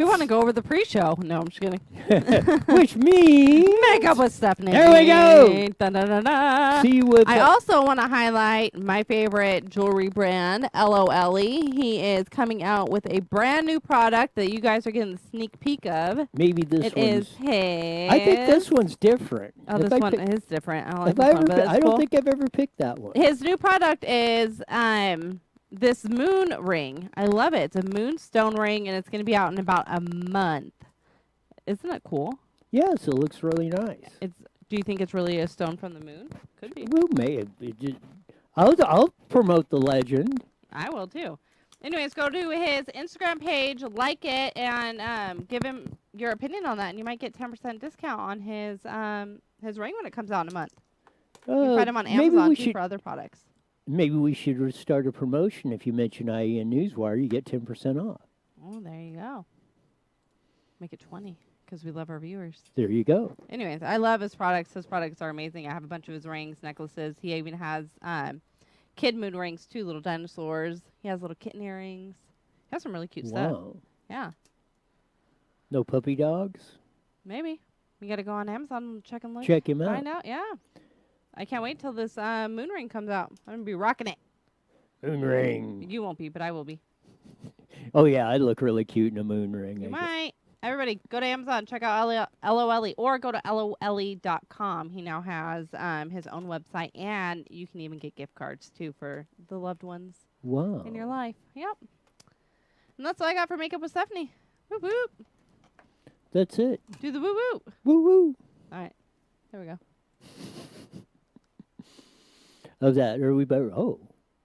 We want to go over the pre-show. No, I'm just kidding. Which means Makeup with Stephanie. There we go. Da-da-da-da. See what I also want to highlight my favorite jewelry brand, LOLE. He is coming out with a brand new product that you guys are getting the sneak peek of. maybe this It one's. is his. I think this one's different. Oh, If this I one pick- is different. I don't like if this I one, ever but pi- it's I don't cool. think I've ever picked that one. His new product is this moon ring. I love it. It's a moonstone ring, and it's going to be out in about a month. Isn't it cool? Yes, it looks really nice. Do you think it's really a stone from the moon? Could be. Well, maybe. I'll promote the legend. I will too. Anyways, go to his Instagram page, like it, and give him your opinion on that, and you might get 10% discount on his ring when it comes out in a month. You can find him on Amazon too for other products. Maybe we should start a promotion. If you mention IE and Newswire, you get 10% off. Oh, there you go. Make it 20 because we love our viewers. There you go. Anyways, I love his products. His products are amazing. I have a bunch of his rings, necklaces. He even has kid moon rings too, little dinosaurs. He has little kitten earrings. He has some really cute stuff. Wow. Yeah, No puppy dogs? maybe. We got to go on Amazon and check and look. Check him out. Find out, yeah. I can't wait till this moon ring comes out. I'm going to be rocking it. Moon ring. You won't be, but I will be. Oh, yeah, I look really cute in a moon ring. You I guess. might. Everybody, go to Amazon, check out LOLE, or go to LOLE.com. He now has his own website, and you can even get gift cards, too, for the loved ones Wow. in your life. Yep. And that's all I got for Makeup with Stephanie. Whoop, whoop. That's it. Do the woo woo. Woo woo. All right. There we go. Of that, are we about? Oh,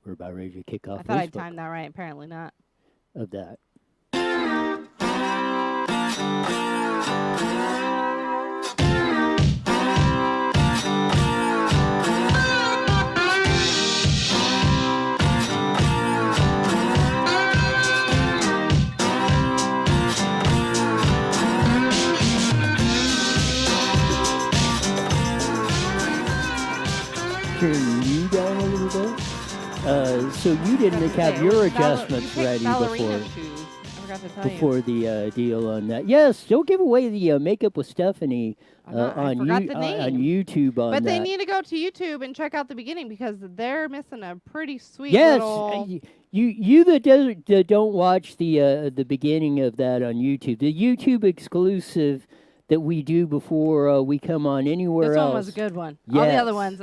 we're about ready to kick off. I thought I Facebook timed that right. Apparently not. of that. Turn you down a little bit. So you didn't have your adjustments ready ballerina before. shoes. I forgot to tell Before the deal on that. Yes, don't give away the Makeup with Stephanie I forgot the on name. YouTube on But that. they need to go to YouTube and check out the beginning because they're missing a pretty sweet Yes, little... you that don't watch the beginning of that on YouTube, the YouTube exclusive that we do before we come on anywhere This else. one was a good one. All the Yes. other ones,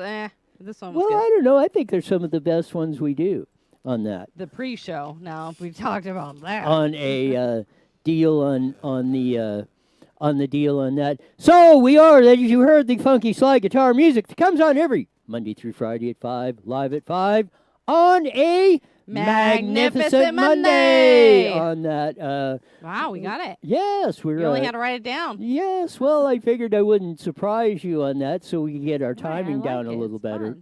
This one was Well, good. I don't know. I think they're some of the best ones we do on that. The pre-show. Now we've talked about that. On a deal on the deal on that. So we are, as you heard, the funky slide guitar music that comes on every Monday through Friday at 5, live at 5 on a Magnificent Monday on that. Wow, we got it. Yes, we're. You only had to write it down. Yes, well, I figured I wouldn't surprise you on that, so we can get our Right, timing I down like a it. little It's better.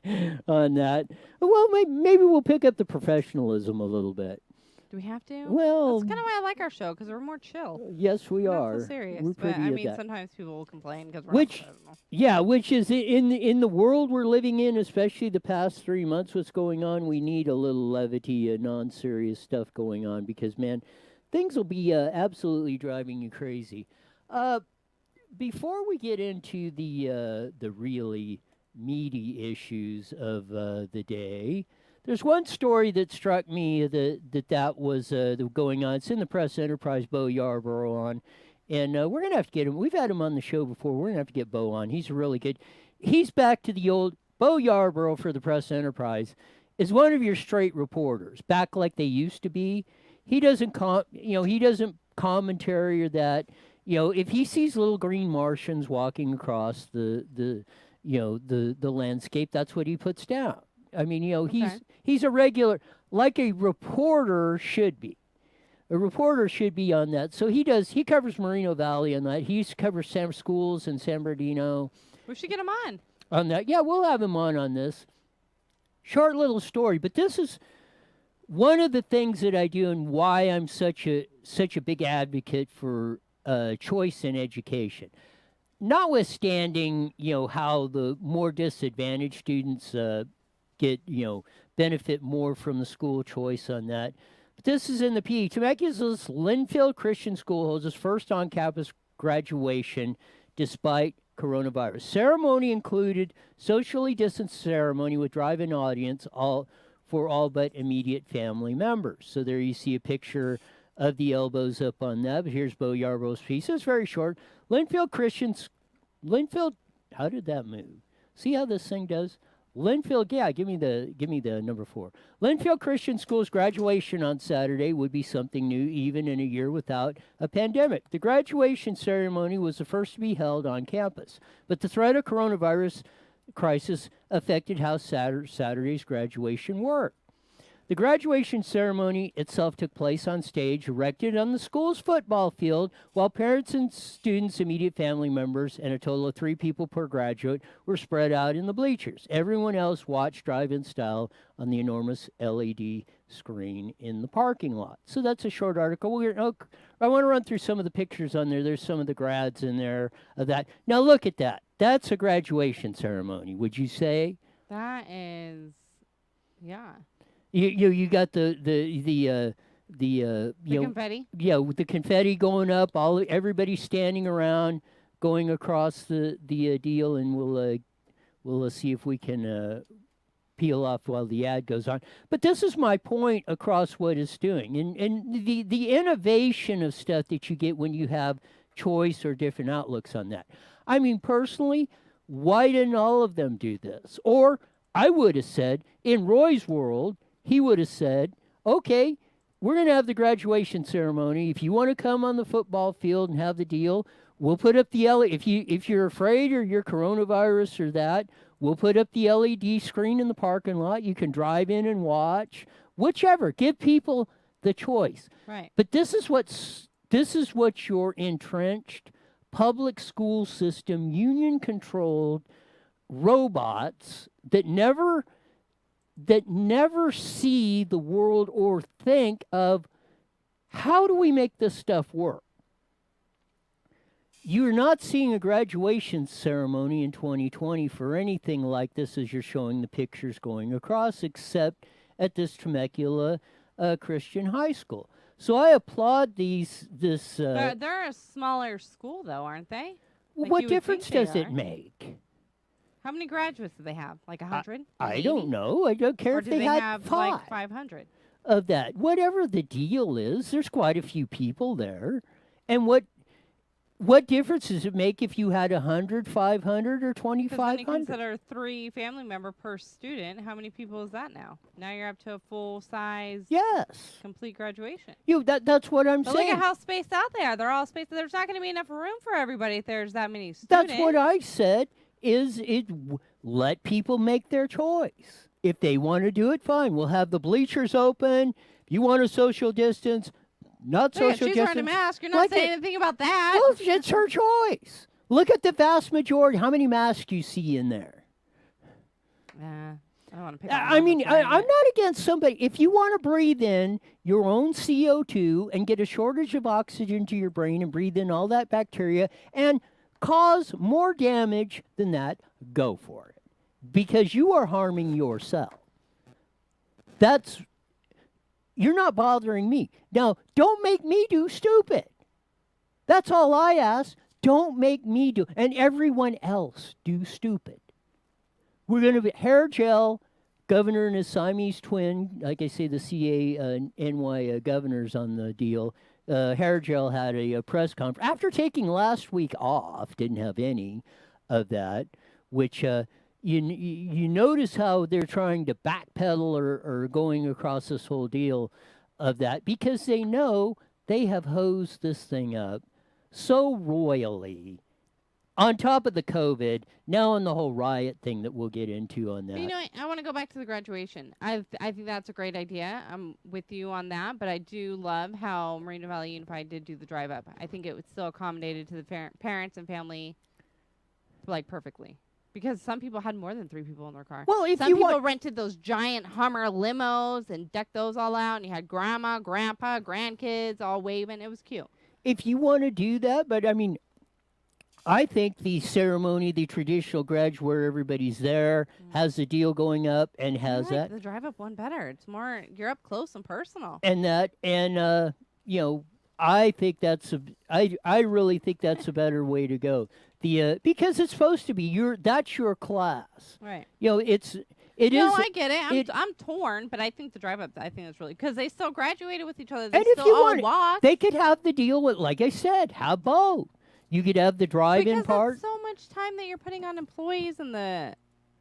fun. On that. Well, maybe we'll pick up the professionalism a little bit. Do we have to? Well, That's kind of why I like our show because we're more chill. yes, we We're are. Not so serious. We're But pretty I at mean, that. sometimes people will complain because we're Which- not professional. Yeah, which is in the world we're living in, especially the past 3 months. What's going on? We need a little levity, non-serious stuff going on because, man, things will be absolutely driving you crazy. Before we get into the really meaty issues of the day, there's one story that struck me that was going on. It's in the Press Enterprise. Bo Yarborough on. And we're going to have to get him. We've had him on the show before. We're going to have to get Bo on. He's really good. He's back to the old Bo Yarborough for the Press Enterprise is one of your straight reporters, back like they used to be. He doesn't he doesn't commentary or that. If he sees little green Martians walking across the landscape, that's what he puts down. I mean, he's a regular, like a reporter should be. A reporter should be on that. So he covers Moreno Valley on that. He covers some schools in San Bernardino. We should get him on. On that. Yeah, we'll have him on this. Short little story, but this is one of the things that I do and why I'm such a big advocate for choice in education. Notwithstanding, how the more disadvantaged students get, benefit more from the school choice on that. This is in the PE. Temecula's Linfield Christian School holds its first on-campus graduation despite coronavirus. Ceremony included socially distanced ceremony with drive-in audience for all but immediate family members. So there you see a picture of the elbows up on that. But here's Bo Yarbo's piece. It's very short. Linfield, how did that move? See how this thing does? Linfield, yeah, give me the number 4. Linfield Christian School's graduation on Saturday would be something new, even in a year without a pandemic. The graduation ceremony was the first to be held on campus, but the threat of coronavirus crisis affected how Saturday's graduation worked. The graduation ceremony itself took place on stage erected on the school's football field, while parents and students, immediate family members, and a total of 3 people per graduate were spread out in the bleachers. Everyone else watched drive-in style on the enormous LED screen in the parking lot. So that's a short article. I want to run through some of the pictures on there. There's some of the grads in there of that. Now look at that. That's a graduation ceremony, would you say? That is, yeah. You got the confetti. Yeah, with the confetti going up, everybody standing around, going across the deal, and we'll see if we can peel off while the ad goes on. But this is my point across what it's doing, and the innovation of stuff that you get when you have choice or different outlooks on that. I mean, personally, why didn't all of them do this? Or I would have said, in Roy's world, he would have said, okay, we're going to have the graduation ceremony. If you want to come on the football field and have the deal, we'll put up the LED. If you're afraid or you're coronavirus or that, we'll put up the LED screen in the parking lot. You can drive in and watch, whichever. Give people the choice. Right. But this is what your entrenched public school system, union-controlled robots that never see the world or think of, how do we make this stuff work? You're not seeing a graduation ceremony in 2020 for anything like this as you're showing the pictures going across, except at this Temecula Christian high school. So I applaud this. They're a smaller school, though, aren't they? Like what difference does it make? How many graduates do they have? Like 100? I don't know. I don't care or if do they had have 5 like 500 of that. Whatever the deal is, there's quite a few people there. And what difference does it make if you had 100, 500, or 2,500? Because when you consider 3 family member per student, how many people is that now? Now you're up to a full size, complete graduation. That's what I'm but saying. Look at how spaced out they are. They're all spaced. There's not going to be enough room for everybody if there's that many students. That's what I said. Let people make their choice. If they want to do it, fine. We'll have the bleachers open. If you want a social distance, not social she's distance. wearing a mask. You're not saying anything about that. Well, it's her choice. Look at the vast majority. How many masks you see in there? I don't want to pick. I'm not against somebody. If you want to breathe in your own CO2 and get a shortage of oxygen to your brain and breathe in all that bacteria and cause more damage than that, go for it. Because you are harming yourself. You're not bothering me. Now, don't make me do stupid. That's all I ask. Don't make me do, and everyone else do stupid. We're going to be hair gel, governor and his Siamese twin, like I say, the CANY governors on the deal. Hair gel had a press conference after taking last week off. Didn't have any of that, which you notice how they're trying to backpedal or going across this whole deal of that because they know they have hosed this thing up so royally. On top of the COVID, now on the whole riot thing that we'll get into on that. You know, I want to go back to the graduation. I think that's a great idea. I'm with you on that, but I do love how Moreno Valley Unified did do the drive up. I think it was still accommodated to the parents and family like perfectly. Because some people had more than 3 people in their car. Well, if some you people rented those giant Hummer limos and decked those all out, and you had grandma, grandpa, grandkids all waving. It was cute. If you want to do that, but I mean, I think the ceremony, the traditional graduate where everybody's there, has the deal going up and I has like that. the drive up one better. It's more, you're up close and personal. And you know, I think I really think that's a better way to go. Because it's supposed to be that's your class. Right. You know, it No, is. I get it. it- I'm torn, but I think the drive up, I think that's really, because they still graduated with each other. They And if still you all want, walk. they could have the deal with, like I said, have both. You could have the drive-in Because part. that's so much time that you're putting on employees and the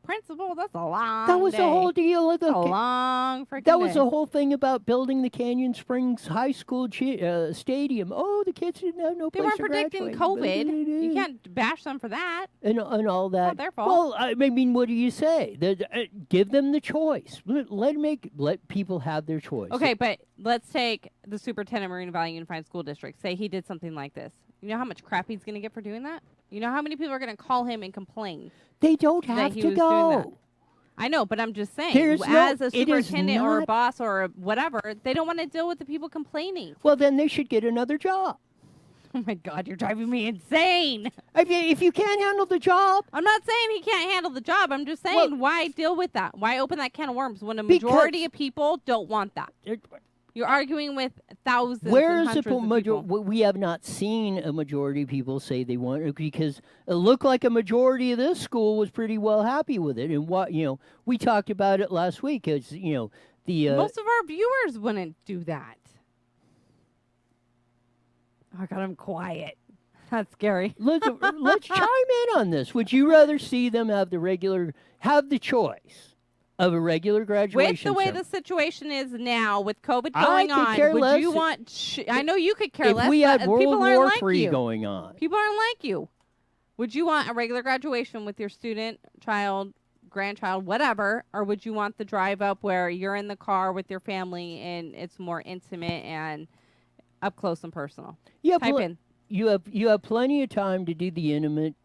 principal. That's a long That was day. the whole deal of a long freaking That was day. the whole thing about building the Canyon Springs High School stadium. Oh, the kids didn't have no They place weren't to predicting graduate. COVID. You can't bash them for that. and all that. Not their fault. Well, I mean, what do you say? Give them the choice. Let people have their choice. Okay, but let's take the superintendent of Marina Valley Unified School District. Say he did something like this. You know how much crap he's going to get for doing that? You know how many people are going to call him and complain? They don't that have he to was doing that? go. I know, but I'm just saying, There's as no- a it is superintendent or a not- boss or whatever, they don't want to deal with the people complaining. Well, then they should get another job. Oh my God, you're driving me insane. I mean, if you can't handle the job, I'm not saying he can't handle the job. I'm just saying, Well- why deal with that? Why open that can of worms when a Because- majority of people don't want that? You're arguing with thousands where and is the hundreds of people. we have not seen a majority of people say they want it, because it looked like a majority of this school was pretty well happy with it. And we talked about it last week. As the Most of our viewers wouldn't do that. Oh God, I'm quiet. That's scary. let's chime in on this. Would you rather see them have the choice of a regular With graduation the way ceremony? the situation is now, with COVID I going could on, care would less you want? I know you could care If less. we had but World people aren't War like III you. going on, People aren't like you. Would you want a regular graduation with your student, child, grandchild, whatever, or would you want the drive up where you're in the car with your family and it's more intimate and up close and personal? Type in. you have plenty of time to do the intimate,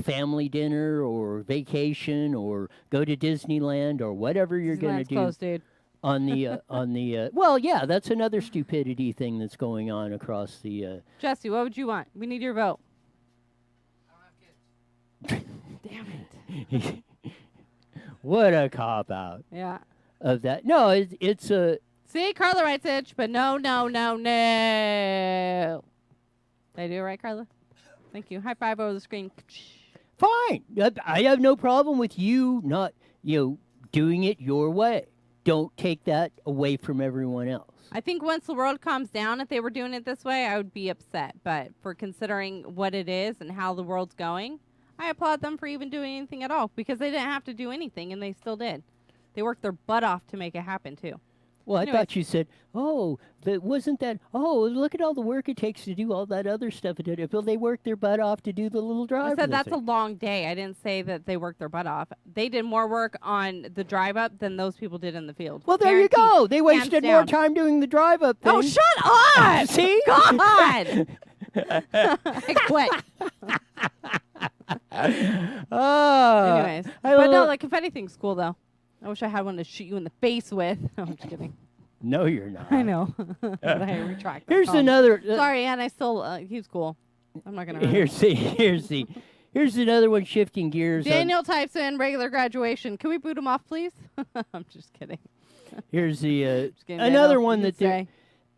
family dinner or vacation or go to Disneyland or whatever you're going to Disneyland's do closed, dude. on the well, yeah, that's another stupidity thing that's going on across the Jesse, what would you want? We need your vote. Damn it. what a cop out Yeah. of that. No, it's a See, Carla writes it, but no. Did I do it right, Carla? Thank you. High five over the screen. fine. I have no problem with you not doing it your way. Don't take that away from everyone else. I think once the world calms down, if they were doing it this way, I would be upset. But for considering what it is and how the world's going, I applaud them for even doing anything at all, because they didn't have to do anything, and they still did. They worked their butt off to make it happen, too. Well, I Anyways. thought you said, oh, wasn't that, oh, look at all the work it takes to do all that other stuff. Well, they worked their butt off to do the little drive. I said that's a long day. I didn't say that they worked their butt off. They did more work on the drive up than those people did in the field. Well, there you Guaranteed. go. They wasted more down. time doing the drive up thing. Oh, shut up! See? God! I quit. Oh. Anyways. I But no, love- like, if anything's cool, though. I wish I had one to shoot you in the face with. I'm just kidding. No, you're not. I know. But I retract that Here's comment. another. Sorry, and I still, he's cool. I'm not going to Here's another one shifting gears. Daniel types in regular graduation. Can we boot him off, please? I'm just kidding. Here's the Just kidding, another Daniel. one You that can they're say.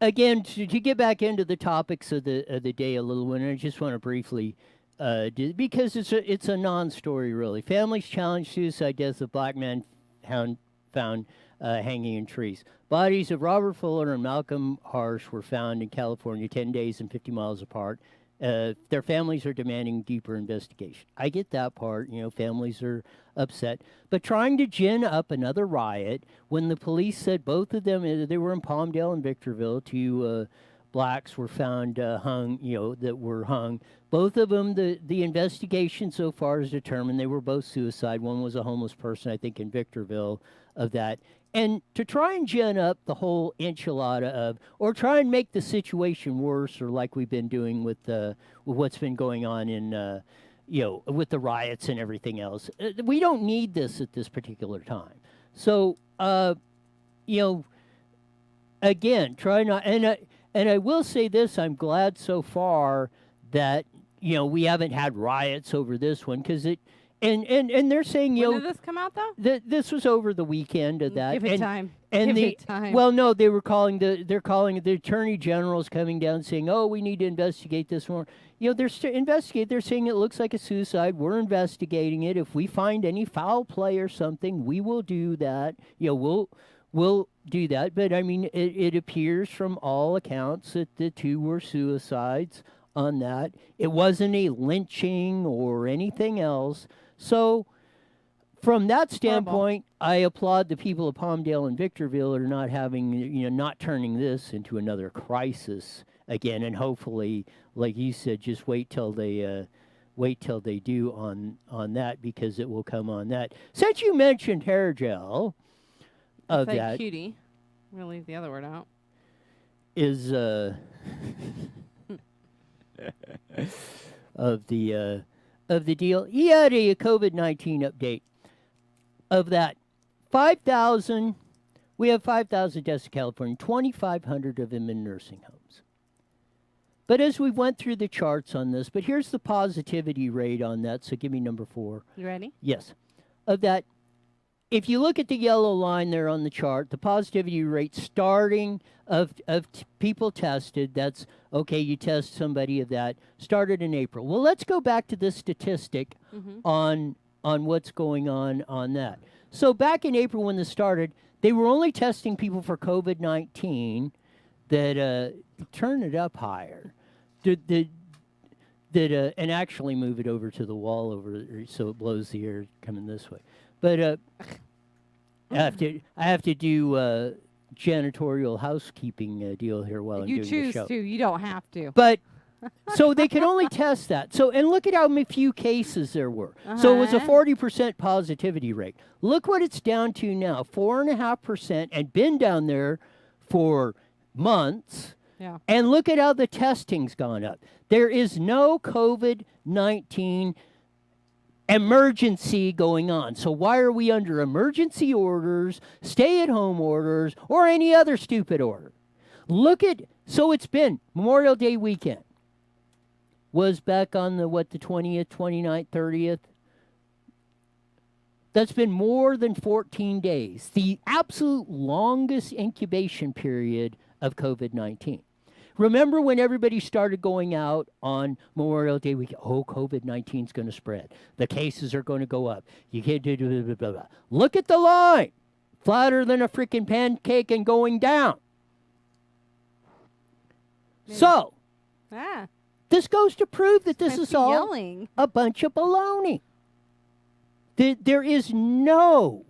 again to get back into the topics of the day a little bit. I just want to briefly because it's a non-story really. Families challenge suicide deaths of black men found hanging in trees. Bodies of Robert Fuller and Malcolm Harsh were found in California 10 days and 50 miles apart. Their families are demanding deeper investigation. I get that part. Families are upset. But trying to gin up another riot when the police said both of them, they were in Palmdale and Victorville, two blacks were found hung, that were hung. Both of them, the investigation so far has determined they were both suicide. One was a homeless person, I think, in Victorville of that. And to try and gin up the whole enchilada or try and make the situation worse, or like we've been doing with what's been going on in, with the riots and everything else. We don't need this at this particular time. So, again, try not, and I will say this, I'm glad so far that, we haven't had riots over this one because it. And they're saying, When did this come out, though? This was over the weekend of that. Give it time. And Give it time. Well, no, they're calling the attorney general's coming down saying, oh, we need to investigate this more. They're investigate. They're saying it looks like a suicide. We're investigating it. If we find any foul play or something, we will do that. We'll do that. But I mean, it appears from all accounts that the two were suicides on that. It wasn't a lynching or anything else. So, from that standpoint, I applaud the people of Palmdale and Victorville are not having, not turning this into another crisis again. And hopefully, like you said, just wait till they do on that because it will come on that. Since you mentioned hair gel, of that cutie, I'm gonna leave the other word out. Is of the deal. He had a COVID-19 update of that. 5,000, we have 5,000 deaths in California, 2,500 of them in nursing homes. But as we went through the charts on this, but here's the positivity rate on that, so give me number 4. You ready? Yes. Of that, if you look at the yellow line there on the chart, the positivity rate starting of people tested, that's, okay, you test somebody of that, started in April. Well, let's go back to this statistic on what's going on that. So back in April when this started, they were only testing people for COVID-19 that, turn it up higher, and actually move it over to the wall over so it blows the air coming this way. But I have to do janitorial housekeeping deal here while I'm doing the show. You choose to. You don't have to. But so they could only test that. So and look at how many few cases there were. So it was a 40% positivity rate. Look what it's down to now, 4.5%, and been down there for months. Yeah. And look at how the testing's gone up. There is no COVID-19 emergency going on. So why are we under emergency orders, stay-at-home orders, or any other stupid order? So it's been Memorial Day weekend. Was back on the 20th, 29th, 30th. That's been more than 14 days. The absolute longest incubation period of COVID-19. Remember when everybody started going out on Memorial Day weekend? Oh, COVID-19 is going to spread. The cases are going to go up. You can't do blah, blah, blah, blah. Look at the line. Flatter than a freaking pancake and going down. Maybe. So, this goes to prove that this is all yelling. A bunch of baloney. There is no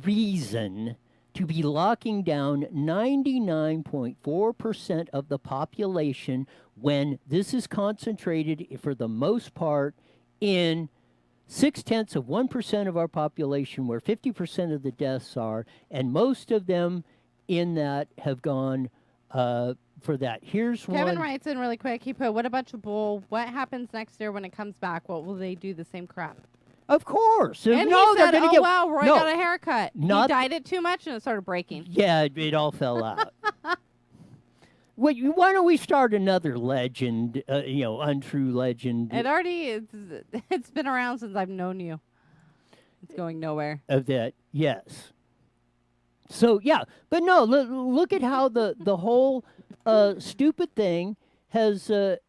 reason to be locking down 99.4% of the population when this is concentrated, for the most part, in 0.6% of our population, where 50% of the deaths are, and most of them in that have gone for that. Here's Kevin one. writes in really quick. He put, what a bunch of bull. What happens next year when it comes back? What will they do the same crap? Of course. And no, he they're said, going to oh, get. wow, Roy no, got a haircut. He dyed it too much and it started breaking. Yeah, it all fell out. Why don't we start another legend, untrue legend? It's been around since I've known you. It's going nowhere. Of that, yes. So, yeah. But no, look at how the whole stupid thing has got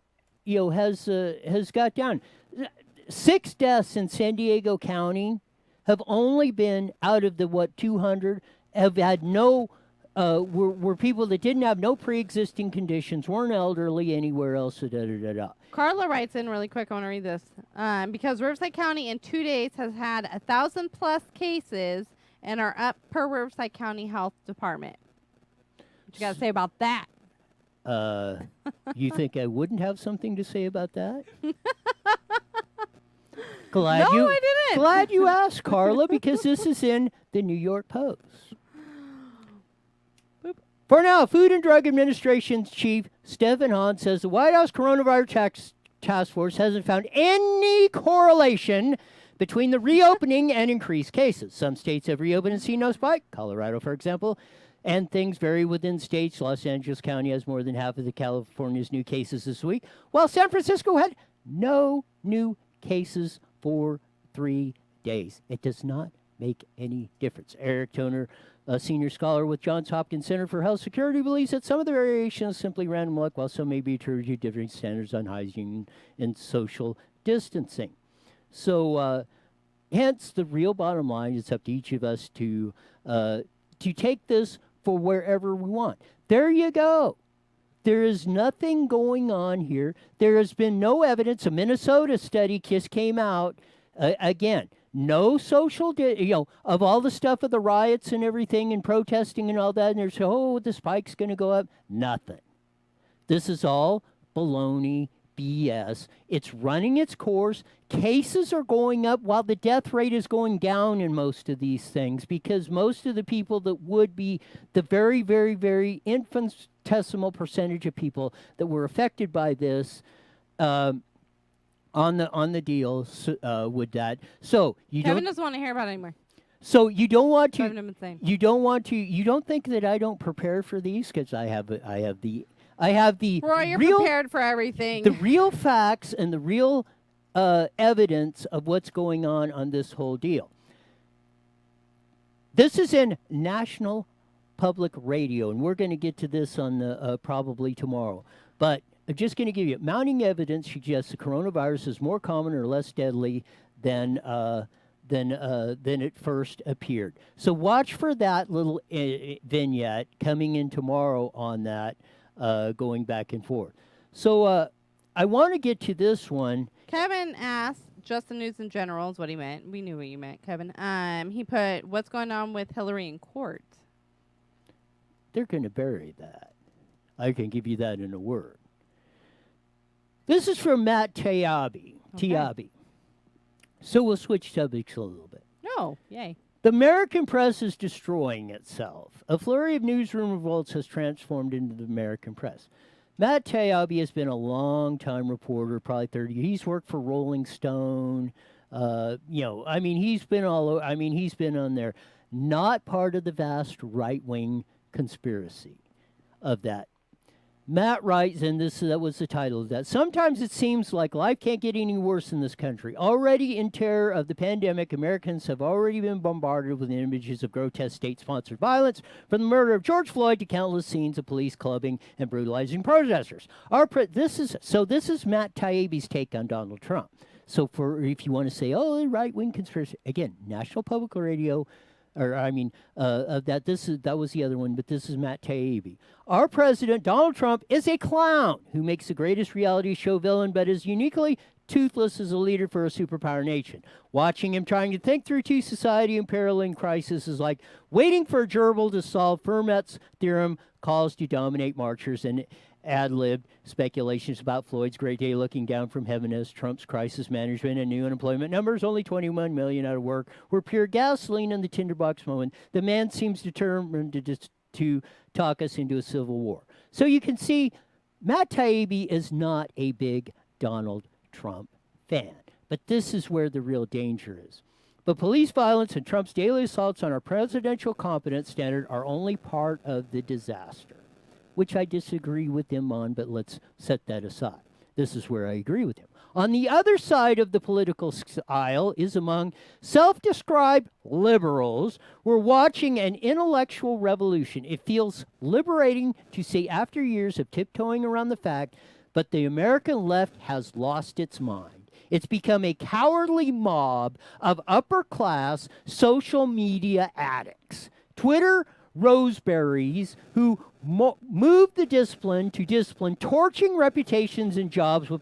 down. 6 deaths in San Diego County have only been out of the 200 have had no were people that didn't have no pre-existing conditions, weren't elderly anywhere else. Carla writes in really quick. I want to read this because Riverside County in 2 days has had 1,000+ cases and are up per Riverside County Health Department. What you got to say about that? You think I wouldn't have something to say about that? I didn't. Glad you asked, Carla, because this is in the New York Post. Boop. For now, Food and Drug Administration's chief, Stephen Hahn, says the White House Coronavirus Task Force hasn't found any correlation between the reopening and increased cases. Some states have reopened and seen no spike. Colorado, for example. And things vary within states. Los Angeles County has more than half of California's new cases this week, while San Francisco had No new cases for 3 days. It does not make any difference. Eric Toner, a senior scholar with Johns Hopkins Center for Health Security, believes that some of the variations simply random luck, while some may be attributed to different standards on hygiene and social distancing. So, hence, the real bottom line is up to each of us to take this for wherever we want. There you go. There is nothing going on here. There has been no evidence. A Minnesota study just came out. Again, no social, of all the stuff of the riots and everything and protesting and all that, and there's, the spike's going to go up. Nothing. This is all baloney, BS. It's running its course. Cases are going up while the death rate is going down in most of these things, because most of the people that would be the very, very, very infinitesimal percentage of people that were affected by this on the deal with that. So Kevin doesn't want to hear about it anymore. So you don't want to. Driving him insane. You don't want to. You don't think that I don't prepare for these, because I have the Roy, you're real, prepared for everything. the real facts and the real evidence of what's going on this whole deal. This is in National Public Radio, and we're going to get to this on the probably tomorrow. But I'm just going to give you mounting evidence suggests the coronavirus is more common or less deadly than it first appeared. So watch for that little vignette coming in tomorrow on that, going back and forth. So I want to get to this one. Kevin asked, just the news in general is what he meant. We knew what you meant, Kevin. He put, what's going on with Hillary in court? They're going to bury that. I can give you that in a word. This is from Matt Taibbi. Okay. So we'll switch subjects a little bit. No, yay. The American press is destroying itself. A flurry of newsroom revolts has transformed into the American press. Matt Taibbi has been a long-time reporter, probably 30 years. He's worked for Rolling Stone. He's been all over. He's been on there. Not part of the vast right-wing conspiracy of that. Matt writes, and that was the title of that. Sometimes it seems like life can't get any worse in this country. Already in terror of the pandemic, Americans have already been bombarded with images of grotesque state-sponsored violence, from the murder of George Floyd to countless scenes of police clubbing and brutalizing protesters. This is Matt Taibbi's take on Donald Trump. So if you want to say, right-wing conspiracy, again, National Public Radio. That was the other one, but this is Matt Taibbi. Our president, Donald Trump, is a clown who makes the greatest reality show villain, but is uniquely toothless as a leader for a superpower nation. Watching him trying to think through two society imperiling crisis is like waiting for a gerbil to solve Fermat's theorem, calls to dominate marchers, and ad-libbed speculations about Floyd's great day looking down from heaven as Trump's crisis management and new unemployment numbers, only 21 million out of work, were pure gasoline in the tinderbox moment. The man seems determined to talk us into a civil war. So you can see Matt Taibbi is not a big Donald Trump fan. But this is where the real danger is. But police violence and Trump's daily assaults on our presidential competence standard are only part of the disaster, which I disagree with him on, but let's set that aside. This is where I agree with him. On the other side of the political aisle is among self-described liberals. We're watching an intellectual revolution. It feels liberating to say, after years of tiptoeing around the fact, but the American left has lost its mind. It's become a cowardly mob of upper-class social media addicts. Twitter Roseberries who moved the discipline to discipline, torching reputations and jobs with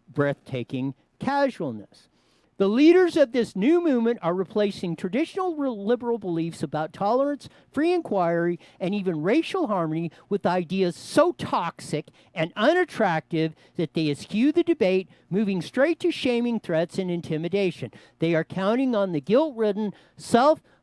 breathtaking casualness. The leaders of this new movement are replacing traditional liberal beliefs about tolerance, free inquiry, and even racial harmony with ideas so toxic and unattractive that they eschew the debate, moving straight to shaming, threats, and intimidation. They are counting on the guilt-ridden,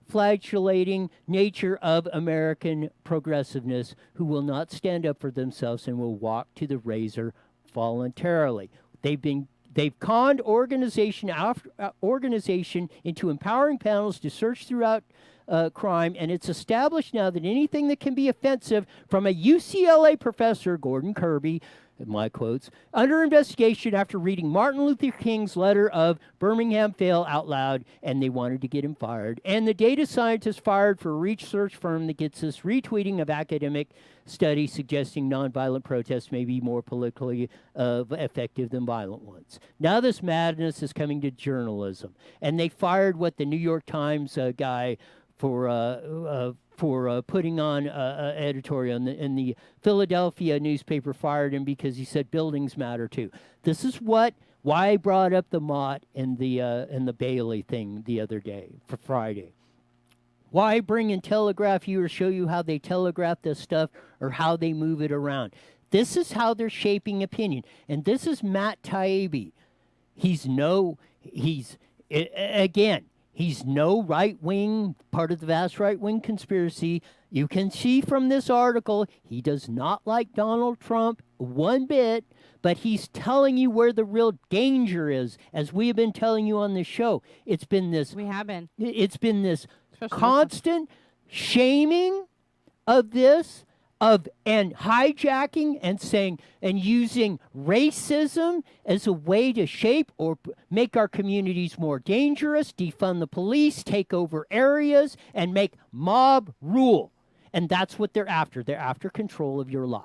flagellating nature of American progressiveness, who will not stand up for themselves and will walk to the razor voluntarily. They've conned organization after organization into empowering panels to search throughout crime, and it's established now that anything that can be offensive, from a UCLA professor, Gordon Kirby, my quotes, under investigation after reading Martin Luther King's letter of Birmingham Fail out loud, and they wanted to get him fired. And the data scientist fired for a research firm that gets this retweeting of academic studies suggesting nonviolent protests may be more politically effective than violent ones. Now this madness is coming to journalism, and they fired the New York Times guy for putting on editorial, and the Philadelphia newspaper fired him because he said buildings matter too. This is why I brought up the Mott and the Bailey thing the other day for Friday. Why I bring in Telegraph you or show you how they telegraph this stuff or how they move it around. This is how they're shaping opinion, and this is Matt Taibbi. He's no right-wing, part of the vast right-wing conspiracy. You can see from this article, he does not like Donald Trump one bit, but he's telling you where the real danger is, as we have been telling you on this show. It's been this constant shaming of this, and hijacking and saying and using racism as a way to shape or make our communities more dangerous, defund the police, take over areas, and make mob rule. And that's what they're after. They're after control of your life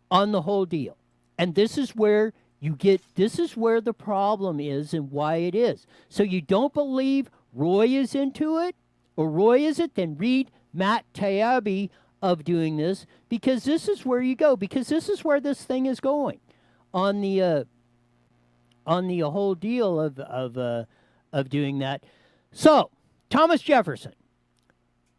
on the whole deal. And this is where the problem is and why it is. So you don't believe Roy is into it, or Roy is it, then read Matt Taibbi of doing this, because this is where you go, because this is where this thing is going on the whole deal of doing that. So Thomas Jefferson,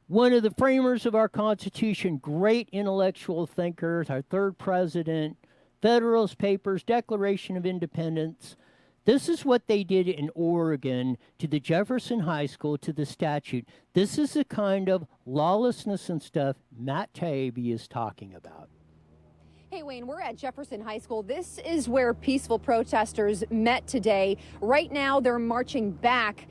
one of the framers of our Constitution, great intellectual thinker, our third president, Federalist Papers, Declaration of Independence. This is what they did in Oregon to the Jefferson High School, to the statute. This is the kind of lawlessness and stuff Matt Taibbi is talking about. Hey, Wayne, we're at Jefferson High School. This is where peaceful protesters met today. Right now, they're marching back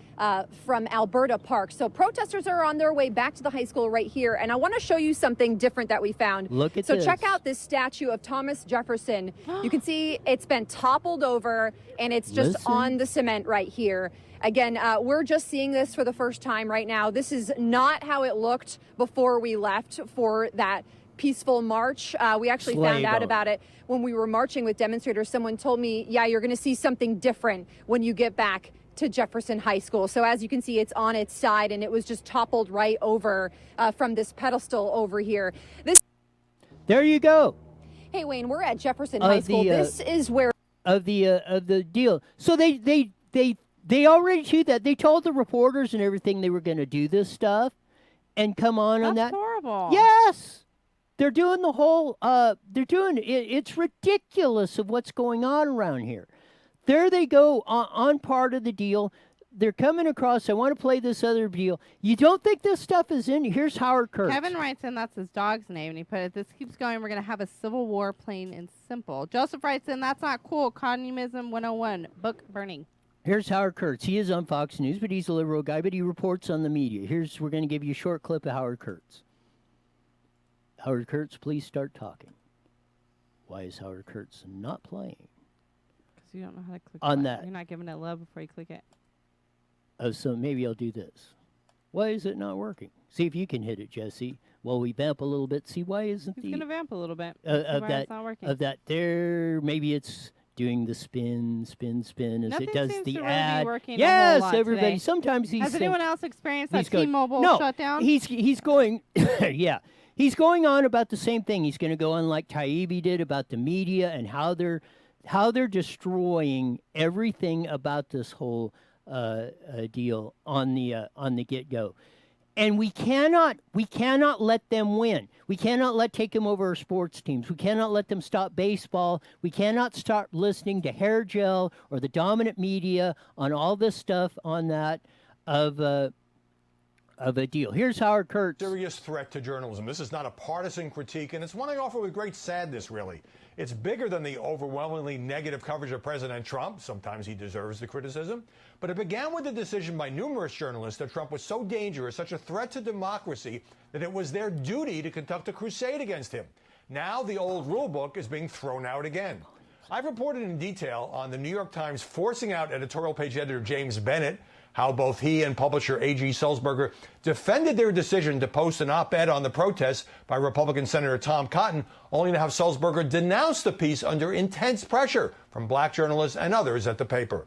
from Alberta Park. So protesters are on their way back to the high school right here. And I want to show you something different that we found. Look at this. So check out this statue of Thomas Jefferson. You can see it's been toppled over, and it's just on the cement right here. Again, we're just seeing this for the first time right now. This is not how it looked before we left for that peaceful march. We actually found out about it when we were marching with demonstrators. Someone told me, yeah, you're going to see something different when you get back to Jefferson High School. So as you can see, it's on its side, and it was just toppled right over from this pedestal over here. There you go. Hey, Wayne, we're at Jefferson High School. This is where of the deal. So they already do that. They told the reporters and everything they were going to do this stuff and come on that. That's horrible. Yes. They're doing the whole, it's ridiculous of what's going on around here. There they go on part of the deal. They're coming across, I want to play this other deal. You don't think this stuff is in? Here's Howard Kurtz. Kevin writes in, that's his dog's name, and he put it, this keeps going, we're going to have a civil war, plain and simple. Joseph writes in, that's not cool, Communism 101, book burning. Here's Howard Kurtz. He is on Fox News, but he's a liberal guy, but he reports on the media. We're going to give you a short clip of Howard Kurtz. Howard Kurtz, please start talking. Why is Howard Kurtz not playing? Because you don't know how to click on that. You're not giving it love before you click it. Oh, so maybe I'll do this. Why is it not working? See if you can hit it, Jesse. While we vamp a little bit. See, why isn't He's going to vamp a little bit. It's not working. Of that there, maybe it's doing the spin as Nothing it does seems the to ad. Really be working yes, a whole lot everybody. Today. Sometimes Has anyone else experienced that T-Mobile shutdown? He's going. Yeah. He's going on about the same thing. He's going to go on like Taibbi did about the media and how they're destroying everything about this whole deal on the get-go. And we cannot let them win. We cannot take them over our sports teams. We cannot let them stop baseball. We cannot start listening to hair gel or the dominant media on all this stuff on that of a deal. Here's Howard Kurtz. Serious threat to journalism. This is not a partisan critique, and it's one I offer with great sadness, really. It's bigger than the overwhelmingly negative coverage of President Trump. Sometimes he deserves the criticism. But it began with the decision by numerous journalists that Trump was so dangerous, such a threat to democracy, that it was their duty to conduct a crusade against him. Now the old rule book is being thrown out again. I've reported in detail on the New York Times forcing out editorial page editor James Bennett, how both he and publisher A.G. Sulzberger defended their decision to post an op-ed on the protests by Republican Senator Tom Cotton, only to have Sulzberger denounce the piece under intense pressure from black journalists and others at the paper.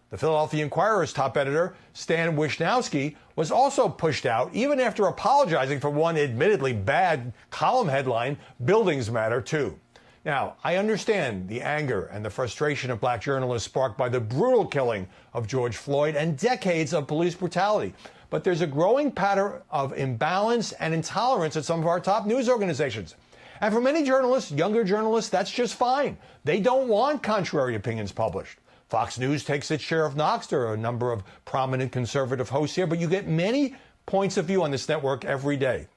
The Philadelphia Inquirer's top editor, Stan Wisnowski, was also pushed out, even after apologizing for one admittedly bad column headline, Buildings Matter Too. Now, I understand the anger and the frustration of black journalists sparked by the brutal killing of George Floyd and decades of police brutality. But there's a growing pattern of imbalance and intolerance at some of our top news organizations. And for many journalists, younger journalists, that's just fine. They don't want contrary opinions published. Fox News takes its share of knocks. There are a number of prominent conservative hosts here, but you get many points of view on this network every day.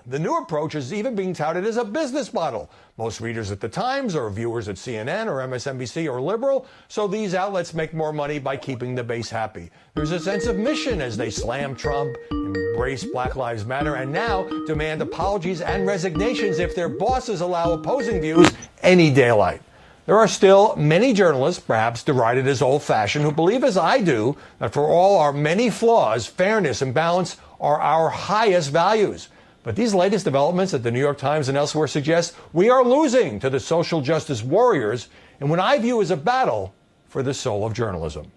The new approach is even being touted as a business model. Most readers at the Times or viewers at CNN or MSNBC are liberal, so these outlets make more money by keeping the base happy. There's a sense of mission as they slam Trump, embrace Black Lives Matter, and now demand apologies and resignations if their bosses allow opposing views any daylight. There are still many journalists, perhaps derided as old-fashioned, who believe, as I do, that for all our many flaws, fairness and balance are our highest values. But these latest developments at the New York Times and elsewhere suggest we are losing to the social justice warriors in what I view as a battle for the soul of journalism.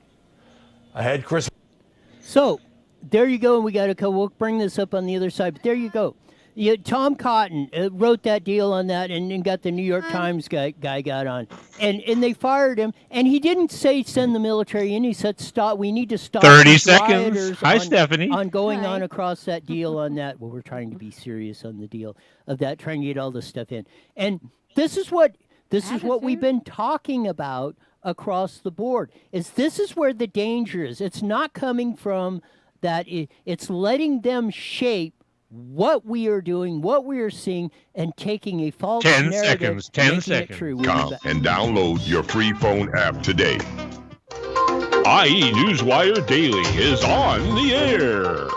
Ahead, Chris. So, there you go, and we got to go. We'll bring this up on the other side, but there you go. Yeah, Tom Cotton wrote that deal on that and got the New York Times guy got on. And they fired him. And he didn't say send the military in. He said, stop. We need to stop 30 seconds. Hi, Stephanie. On going on across that deal on that. Well, we're trying to be serious on the deal of that, trying to get all this stuff in. And this is what we've been talking about across the board. This is where the danger is. It's not coming from that. It's letting them shape what we are doing, what we are seeing, and taking a false 10 narrative, seconds, 10 making seconds. it true. Come and download your free phone app today. IE Newswire Daily is on the air.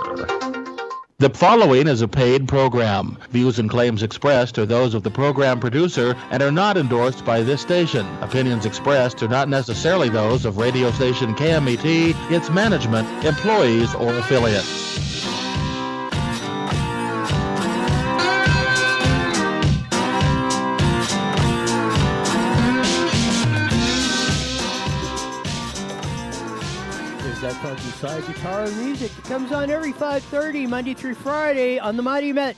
The following is a paid program. Views and claims expressed are those of the program producer and are not endorsed by this station. Opinions expressed are not necessarily those of radio station KMET, its management, employees, or affiliates. That funky slide guitar and music that comes on every 5:30 Monday through Friday on the Mighty Met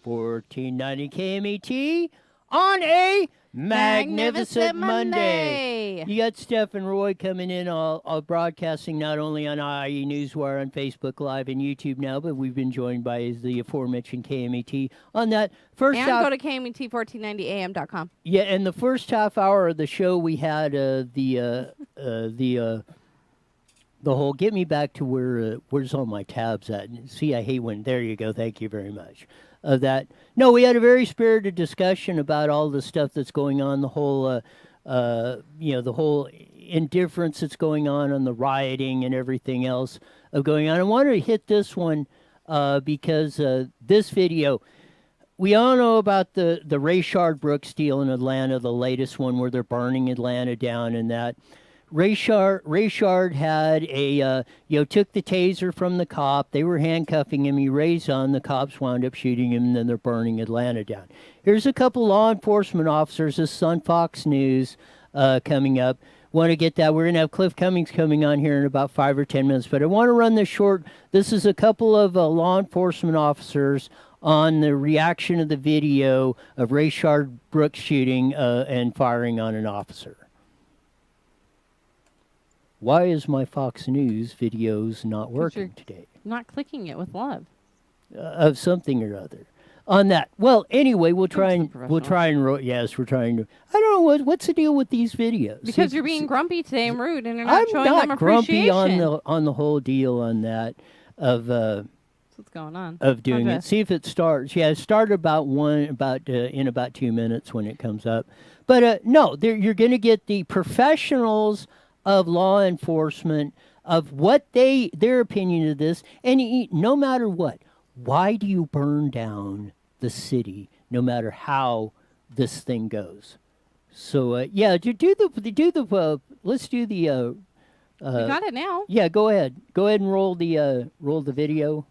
1490 KMET on a magnificent Monday. You got Steph and Roy coming in, all broadcasting not only on IE Newswire on Facebook Live and YouTube now, but we've been joined by the aforementioned KMET on that first and half. go to KMET1490am.com. Yeah, and the first half hour of the show we had the whole, get me back to where's all my tabs at? See, I hate when, there you go, thank you very much. Of that. No, we had a very spirited discussion about all the stuff that's going on, the whole, the whole indifference that's going on the rioting and everything else of going on. I wanted to hit this one because this video, we all know about the Rayshard Brooks deal in Atlanta, the latest one where they're burning Atlanta down and that. Rayshard had took the taser from the cop. They were handcuffing him. He raised on. The cops wound up shooting him, and then they're burning Atlanta down. Here's a couple law enforcement officers. This is on Fox News coming up. Want to get that. We're going to have Cliff Cummings coming on here in about 5 or 10 minutes. But I want to run this short. This is a couple of law enforcement officers on the reaction of the video of Rayshard Brooks shooting and firing on an officer. Why is my Fox News videos not working today? Not clicking it with love. Of something or other. On that. Well, anyway, we'll try and yes, we're trying to. I don't know what's the deal with these videos. Because you're being grumpy today and rude, and you're not showing them I'm not grumpy appreciation. on the whole deal on that of what's going on of doing it. See if it starts. Yeah, it started in about 2 minutes when it comes up. But no, you're going to get the professionals of law enforcement, of what their opinion of this, and no matter what, why do you burn down the city, no matter how this thing goes. So let's do the. We got it now. Yeah, go ahead. Go ahead and roll the video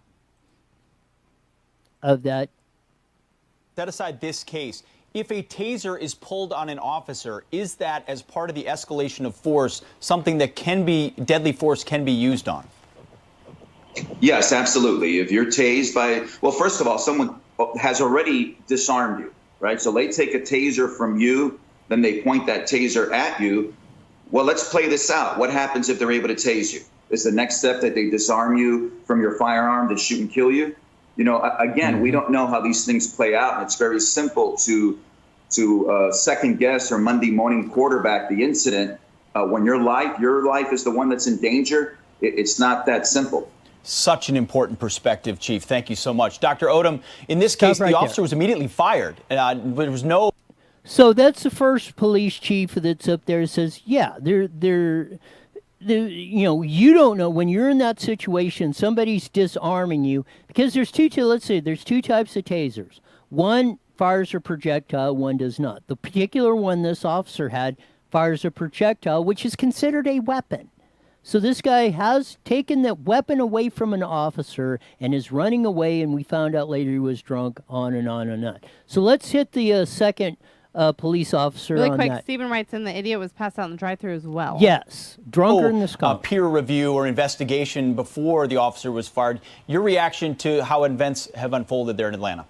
of that. Set aside this case. If a taser is pulled on an officer, is that, as part of the escalation of force, something that deadly force can be used on? Yes, absolutely. If you're tased well, first of all, someone has already disarmed you, right? So they take a taser from you, then they point that taser at you. Well, let's play this out. What happens if they're able to tase you? Is the next step that they disarm you from your firearm to shoot and kill you? Again, we don't know how these things play out, and it's very simple to second guess or Monday morning quarterback the incident when your life is the one that's in danger. It's not that simple. Such an important perspective, Chief. Thank you so much. Dr. Odom, in this case, the officer was immediately fired. There was no... So that's the first police chief that's up there that says, yeah, you don't know when you're in that situation, somebody's disarming you, because there's two types of tasers. One fires a projectile, one does not. The particular one this officer had fires a projectile, which is considered a weapon. So this guy has taken that weapon away from an officer and is running away, and we found out later he was drunk, on and on and on. So let's hit the second police officer really on quick, that. Stephen writes in the idiot was passed out in the drive-thru as well. Yes, drunker in the skull. Peer review or investigation before the officer was fired. Your reaction to how events have unfolded there in Atlanta?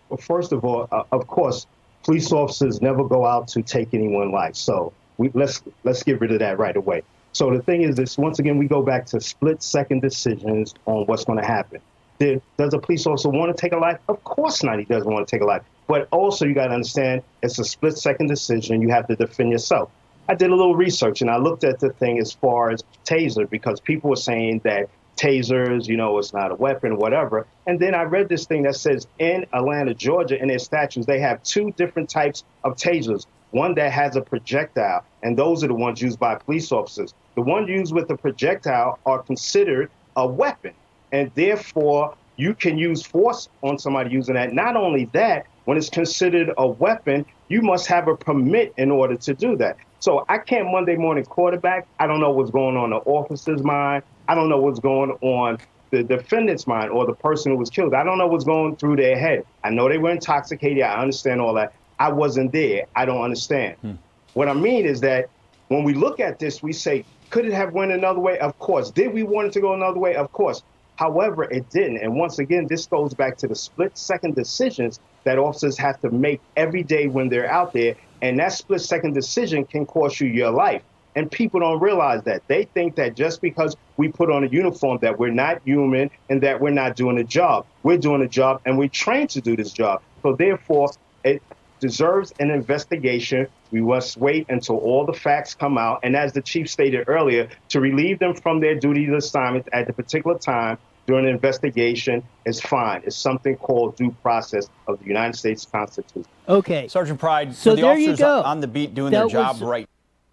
Well, first of all, of course, police officers never go out to take anyone's life. So let's get rid of that right away. So the thing is this, once again, we go back to split-second decisions on what's going to happen. Does a police officer want to take a life? Of course not, he doesn't want to take a life. But also you got to understand it's a split-second decision. You have to defend yourself. I did a little research, and I looked at the thing as far as taser, because people were saying that tasers, it's not a weapon, whatever. And then I read this thing that says in Atlanta, Georgia, in their statutes, they have two different types of tasers. One that has a projectile, and those are the ones used by police officers. The ones used with the projectile are considered a weapon, and therefore you can use force on somebody using that. Not only that, when it's considered a weapon, you must have a permit in order to do that. So I can't Monday morning quarterback. I don't know what's going on in the officer's mind. I don't know what's going on the defendant's mind or the person who was killed. I don't know what's going through their head. I know they were intoxicated. I understand all that. I wasn't there. I don't understand. What I mean is that when we look at this, we say, could it have went another way? Of course. Did we want it to go another way? Of course. However, it didn't. And once again, this goes back to the split-second decisions that officers have to make every day when they're out there. And that split-second decision can cost you your life. And people don't realize that. They think that just because we put on a uniform that we're not human and that we're not doing a job. We're doing a job, and we're trained to do this job. So therefore, it deserves an investigation. We must wait until all the facts come out. And as the chief stated earlier, to relieve them from their duty and assignment at the particular time during an investigation is fine. It's something called due process of the United States Constitution. Okay. Sergeant Pride, so for the there officers you go. on the beat doing their job right.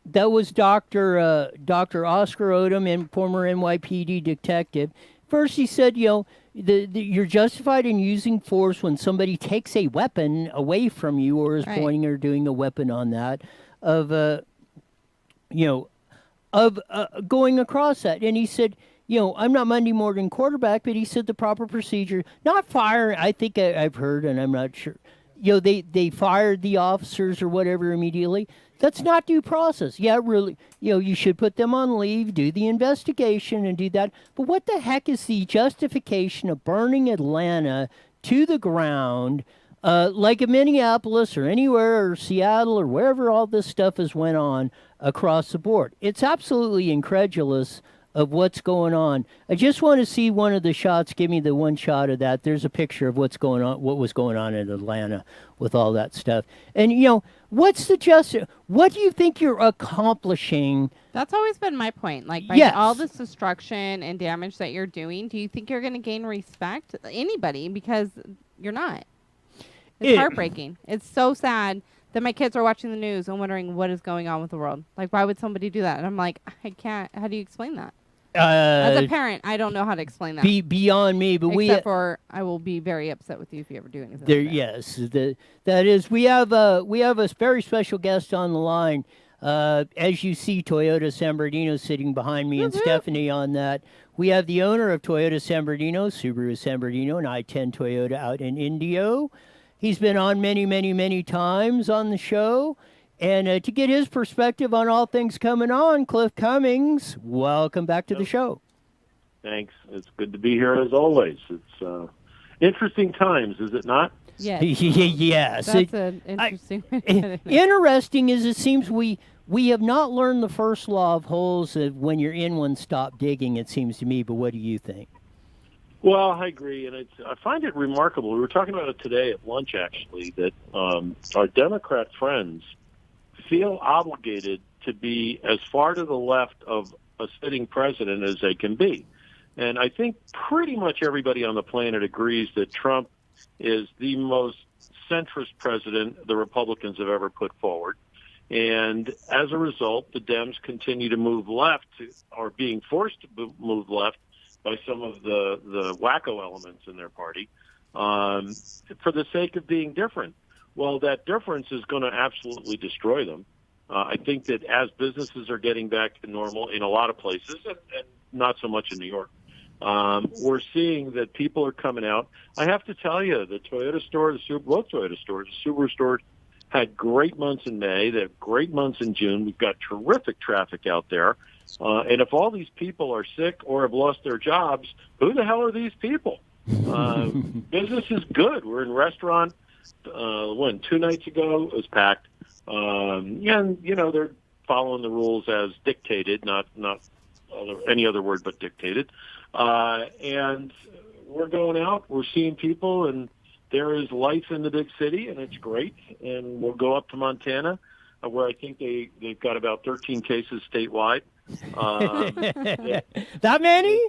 That was Dr. Oscar Odom, and former NYPD detective. First, he said, you're justified in using force when somebody takes a weapon away from you or is pointing or doing a weapon on that, going across that. And he said, I'm not Monday morning quarterback, but he said the proper procedure, not fire. I think I've heard, and I'm not sure. They fired the officers or whatever immediately. That's not due process. Yeah, really, you should put them on leave, do the investigation and do that. But what the heck is the justification of burning Atlanta to the ground like in Minneapolis or anywhere or Seattle or wherever all this stuff has went on across the board? It's absolutely incredulous of what's going on. I just want to see one of the shots. Give me the one shot of that. There's a picture of what's going on, what was going on in Atlanta with all that stuff. And, what's the justice? What do you think you're accomplishing? That's always been my point. Like, by all this destruction and damage that you're doing, do you think you're going to gain respect? Anybody? Because you're not. It's heartbreaking. It's so sad that my kids are watching the news and wondering what is going on with the world. Like, why would somebody do that? And I'm like, I can't. How do you explain that? As a parent, I don't know how to explain that. Beyond me, but Except for I will be very upset with you if you ever do anything. There, like that. yes, that is. We have a very special guest on the line. As you see, Toyota San Bernardino sitting behind me, and Stephanie on that. We have the owner of Toyota San Bernardino, Subaru San Bernardino, and I-10 Toyota out in Indio. He's been on many, many, many times on the show. And to get his perspective on all things coming on, Cliff Cummings, welcome back to the show. Thanks. It's good to be here as always. It's interesting times, is it not? Yes. Yes. That's an interesting way to put it. Interesting is it seems we have not learned the first law of holes that when you're in one, stop digging, it seems to me. But what do you think? Well, I agree, and I find it remarkable. We were talking about it today at lunch, actually, that our Democrat friends feel obligated to be as far to the left of a sitting president as they can be. And I think pretty much everybody on the planet agrees that Trump is the most centrist president the Republicans have ever put forward. And as a result, the Dems continue to move left, or being forced to move left by some of the wacko elements in their party, for the sake of being different. Well, that difference is going to absolutely destroy them. I think that as businesses are getting back to normal in a lot of places, and not so much in New York, we're seeing that people are coming out. I have to tell you, the Toyota store, both Toyota stores, the Subaru stores, had great months in May. They have great months in June. We've got terrific traffic out there. And if all these people are sick or have lost their jobs, who the hell are these people? Business is good. We're in restaurant. 2 nights ago, it was packed. And, they're following the rules as dictated, not any other word but dictated. And we're going out, we're seeing people, and there is life in the big city, and it's great. And we'll go up to Montana, where I think they've got about 13 cases statewide. That many?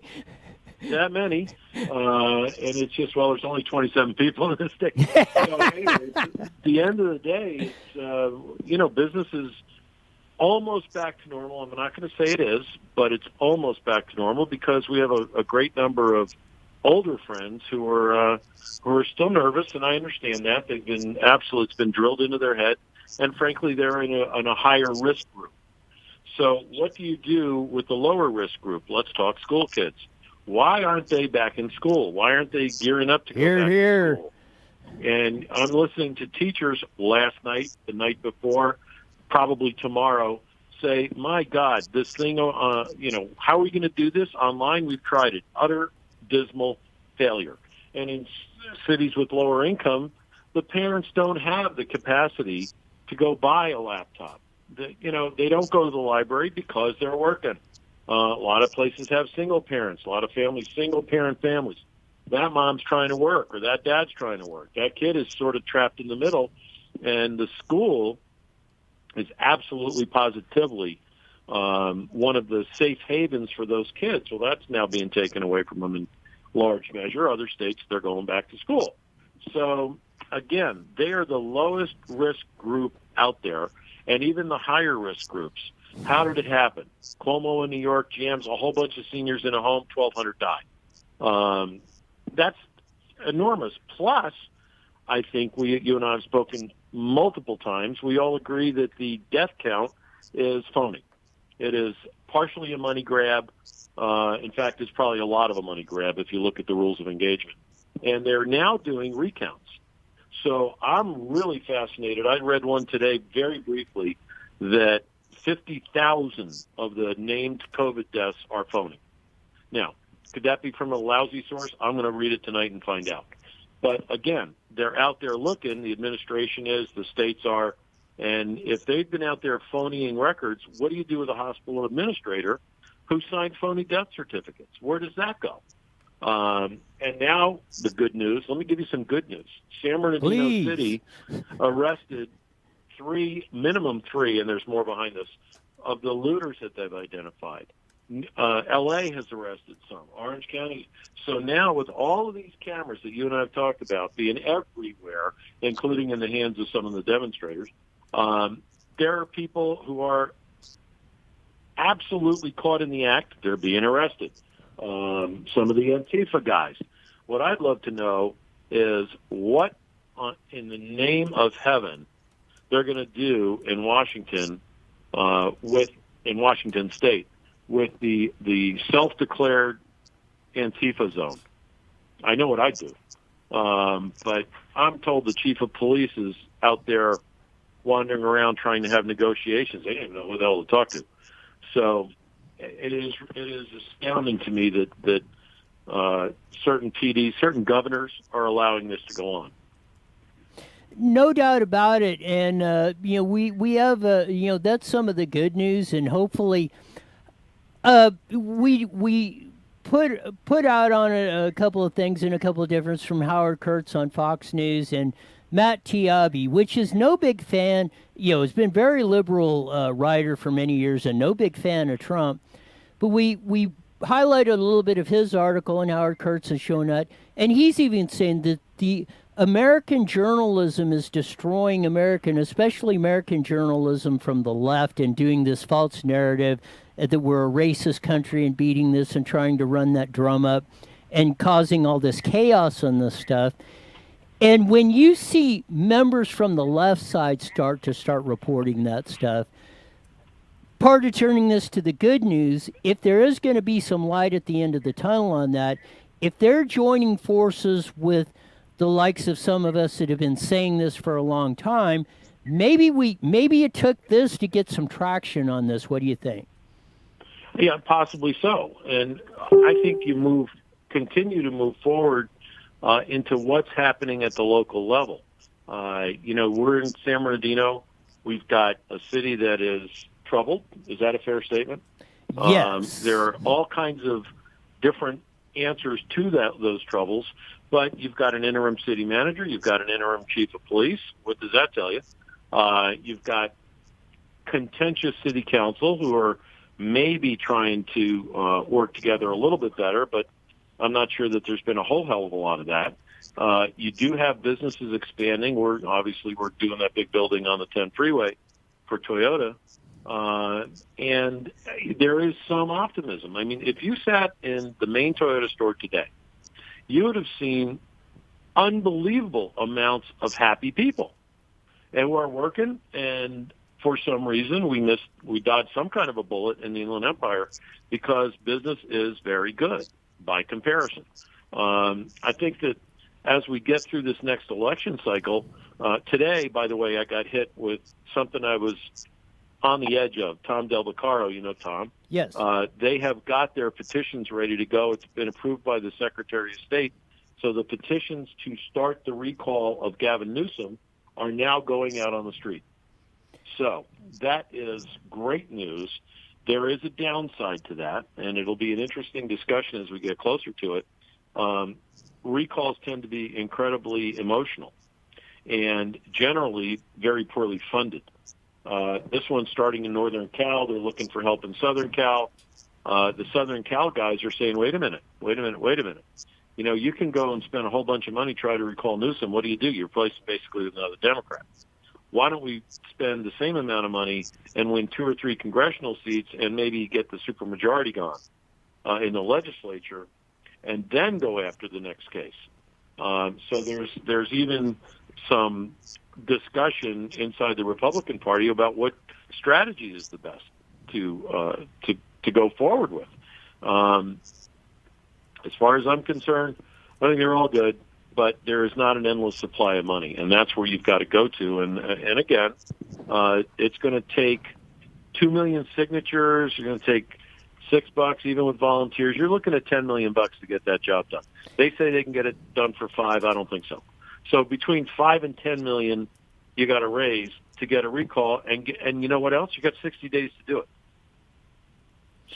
That many. And it's just, there's only 27 people in the state. So anyway, at the end of the day, it's, business is almost back to normal. I'm not going to say it is, but it's almost back to normal because we have a great number of older friends who are still nervous, and I understand that. They've been it's been drilled into their head, and frankly, they're in a higher risk group. So what do you do with the lower risk group? Let's talk school kids. Why aren't they back in school? Why aren't they gearing up to go back to school? And I'm listening to teachers last night, the night before, probably tomorrow, say, my God, this thing, how are we going to do this online? We've tried it. Utter dismal failure. And in cities with lower income, the parents don't have the capacity to go buy a laptop. They don't go to the library because they're working. A lot of places have single parents, a lot of families, single parent families. That mom's trying to work or that dad's trying to work. That kid is sort of trapped in the middle, and the school is absolutely positively one of the safe havens for those kids. Well, that's now being taken away from them in large measure. Other states, they're going back to school. So, again, they are the lowest risk group out there, and even the higher risk groups. How did it happen? Cuomo in New York jams a whole bunch of seniors in a home, 1,200 died. That's enormous. Plus, I think you and I have spoken multiple times. We all agree that the death count is phony. It is partially a money grab. In fact, it's probably a lot of a money grab if you look at the rules of engagement. And they're now doing recounts. So I'm really fascinated. I read one today very briefly that 50,000 of the named COVID deaths are phony. Now, could that be from a lousy source? I'm going to read it tonight and find out. But again, they're out there looking. The administration is, the states are. And if they've been out there phonying records, what do you do with a hospital administrator who signed phony death certificates? Where does that go? And now the good news. Let me give you some good news. San Bernardino City arrested minimum three, and there's more behind this, of the looters that they've identified. L.A. has arrested some. Orange County. So now with all of these cameras that you and I have talked about being everywhere, including in the hands of some of the demonstrators, there are people who are absolutely caught in the act, they're being arrested. Some of the Antifa guys. What I'd love to know is what, in the name of heaven, they're going to do in Washington, in Washington State, with the self-declared Antifa zone. I know what I'd do, but I'm told the chief of police is out there wandering around trying to have negotiations. They don't even know who the hell to talk to. So it is astounding to me that certain PDs, certain governors are allowing this to go on. No doubt about it, and we have that's some of the good news, and hopefully, we put out on a couple of things and a couple of difference from Howard Kurtz on Fox News and Matt Taibbi, which is no big fan. Has been very liberal writer for many years and no big fan of Trump, but we highlighted a little bit of his article, and Howard Kurtz has shown that, and he's even saying that the American journalism is destroying especially American journalism from the left, and doing this false narrative that we're a racist country and beating this and trying to run that drum up and causing all this chaos on this stuff. And when you see members from the left side start reporting that stuff, part of turning this to the good news, if there is going to be some light at the end of the tunnel on that, if they're joining forces with the likes of some of us that have been saying this for a long time, maybe it took this to get some traction on this. What do you think? Yeah, possibly so. And I think you continue to move forward into what's happening at the local level. We're in San Bernardino. We've got a city that is troubled. Is that a fair statement? Yes. There are all kinds of different answers to those troubles, but you've got an interim city manager. You've got an interim chief of police. What does that tell you? You've got contentious city council who are maybe trying to work together a little bit better, but I'm not sure that there's been a whole hell of a lot of that. You do have businesses expanding. We're doing that big building on the 10 freeway for Toyota. And there is some optimism. I mean, if you sat in the main Toyota store today, you would have seen unbelievable amounts of happy people. And we're working, and for some reason we dodged some kind of a bullet in the Inland Empire because business is very good by comparison. I think that as we get through this next election cycle, today, by the way, I got hit with something I was on the edge of. Tom Del Beccaro, you know Tom. Yes. They have got their petitions ready to go. It's been approved by the Secretary of State. So the petitions to start the recall of Gavin Newsom are now going out on the street. So that is great news. There is a downside to that, and it'll be an interesting discussion as we get closer to it. Recalls tend to be incredibly emotional and generally very poorly funded. This one's starting in Northern Cal. They're looking for help in Southern Cal. The Southern Cal guys are saying, wait a minute. You can go and spend a whole bunch of money trying to recall Newsom. What do? You replace him basically with another Democrat. Why don't we spend the same amount of money and win 2 or 3 congressional seats and maybe get the supermajority gone in the legislature and then go after the next case? So there's even some discussion inside the Republican Party about what strategy is the best to go forward with. As far as I'm concerned, I think they're all good, but there is not an endless supply of money, and that's where you've got to go to. And again, it's going to take 2 million signatures. You're going to take $6, even with volunteers. You're looking at $10 million to get that job done. They say they can get it done for $5. I don't think so. So between $5 and $10 million, you got to raise to get a recall, and you know what else? You got 60 days to do it.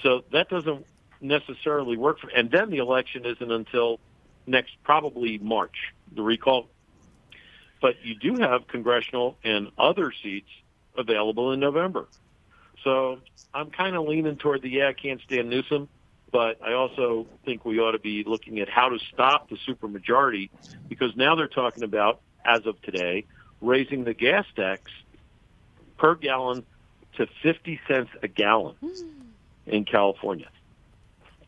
So that doesn't necessarily work for. And then the election isn't until next, probably March, the recall. But you do have congressional and other seats available in November. So I'm kind of leaning toward I can't stand Newsom, but I also think we ought to be looking at how to stop the supermajority, because now they're talking about, as of today, raising the gas tax per gallon to 50 cents a gallon. in California.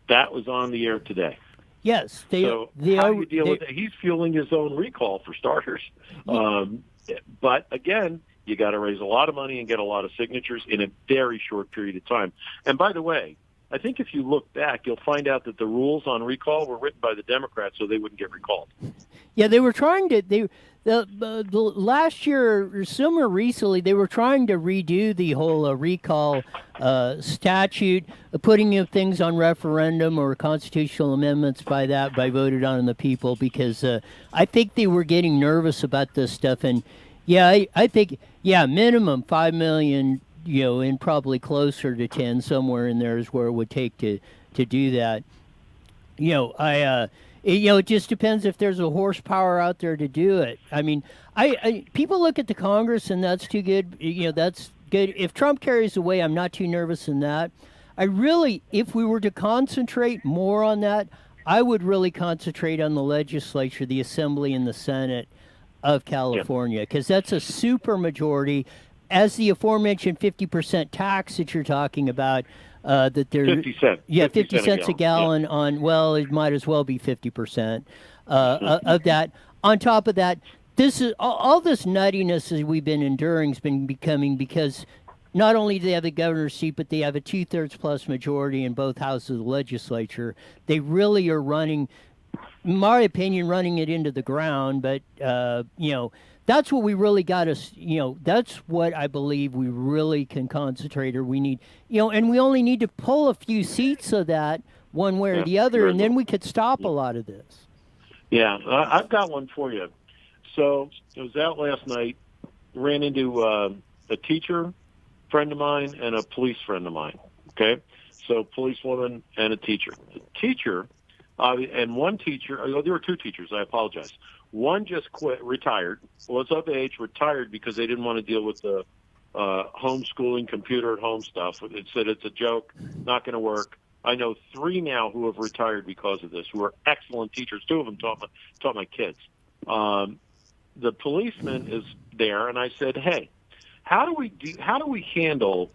That was on the air today. Yes. How do you deal with it? He's fueling his own recall, for starters. But again, you got to raise a lot of money and get a lot of signatures in a very short period of time. And by the way, I think if you look back, you'll find out that the rules on recall were written by the Democrats so they wouldn't get recalled. Yeah, they were trying to. The last year or somewhere recently, they were trying to redo the whole recall statute, putting things on referendum or constitutional amendments by voted on the people, because I think they were getting nervous about this stuff. And yeah, I think minimum 5 million, and probably closer to 10, somewhere in there is where it would take to do that. It just depends if there's a horsepower out there to do it. I mean, people look at the Congress and that's too good. That's good. If Trump carries away, I'm not too nervous in that. If we were to concentrate more on that, I would really concentrate on the legislature, the Assembly, and the Senate of California, because that's a super majority. As the aforementioned 50% tax that you're talking about, that they're 50 cents. Yeah, 50 cents a gallon on. Well, it might as well be 50% of that. On top of that, this is all this nuttiness that we've been enduring has been becoming because not only do they have the governor's seat, but they have a 2/3 plus majority in both houses of the legislature. They really are running, in my opinion, running it into the ground. But that's what we really got us, that's what I believe we really can concentrate, or we need, and we only need to pull a few seats of that one way or the other, and then we could stop a lot of this. Yeah, I've got one for you. So I was out last night, ran into a teacher friend of mine and a police friend of mine, okay? So policewoman and a teacher. The teacher, and one teacher, there were two teachers, I apologize. One just retired, was of age, retired because they didn't want to deal with the homeschooling, computer at home stuff. It said it's a joke, not going to work. I know 3 now who have retired because of this, who are excellent teachers. 2 of them taught my kids. The policeman is there, and I said, hey, how do we handle